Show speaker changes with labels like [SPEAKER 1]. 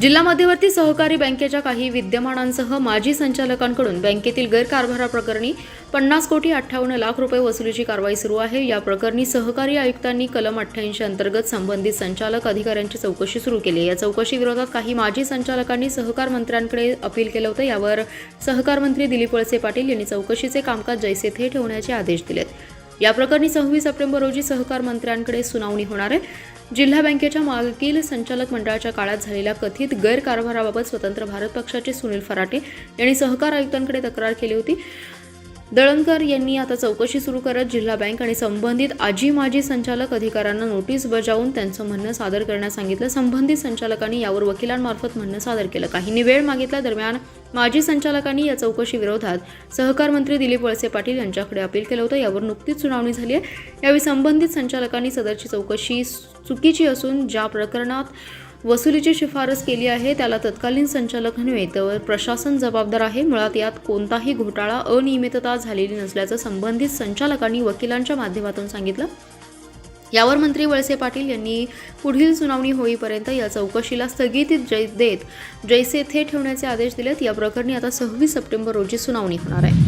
[SPEAKER 1] जिल्हा मध्यवर्ती सहकारी बँकेच्या काही विद्यमानांसह माजी संचालकांकडून बँकेतील गैरकारभाराप्रकरणी 50 कोटी 58 लाख रुपये वसुलीची कारवाई सुरू आहे। या प्रकरणी सहकारी आयुक्तांनी कलम 88 अंतर्गत संबंधित संचालक अधिकाऱ्यांची चौकशी सुरू केली आहे। या चौकशीविरोधात काही माजी संचालकांनी सहकार मंत्र्यांकडे अपील केलं होतं। यावर सहकार मंत्री दिलीप वळसे पाटील यांनी चौकशीचे कामकाज जैसे थे ठेवण्याचे आदेश दिलेत। या प्रकरणी 26 सप्टेंबर रोजी सहकार मंत्र्यांकडे सुनावणी होणार आहे। जिल्हा बँकेच्या मागील संचालक मंडळाच्या काळात झालेल्या कथित गैरकारभाराबाबत स्वतंत्र भारत पक्षाचे सुनील फराटे यांनी सहकार आयुक्तांकडे तक्रार केली होती। दळणकर यांनी आता चौकशी सुरू करत जिल्हा बँक आणि संबंधित माजी संचालक अधिकाऱ्यांना नोटीस बजावून त्यांचं म्हणणं सादर करण्यास सांगितलं। संबंधित संचालकांनी यावर वकिलांमार्फत म्हणणं सादर केलं। काहींनी वेळ मागितला। दरम्यान माजी संचालकांनी या चौकशी विरोधात सहकार मंत्री दिलीप वळसे पाटील यांच्याकडे अपील केलं होतं। यावर नुकतीच सुनावणी झाली आहे। यावेळी संबंधित संचालकांनी सदरची चौकशी चुकीची असून ज्या प्रकरणात वसुलीची शिफारस केली आहे त्याला तत्कालीन संचालक नव्हे तर प्रशासन जबाबदार आहे। मुळात यात कोणताही घोटाळा अनियमितता झालेली नसल्याचं संबंधित संचालकांनी वकिलांच्या माध्यमातून सांगितलं। यावर मंत्री वळसे पाटील यांनी पुढील सुनावणी होईपर्यंत या चौकशीला स्थगिती देत जैसे थे ठेवण्याचे आदेश दिलेत। या प्रकरणी आता 26 सप्टेंबर रोजी सुनावणी होणार आहे।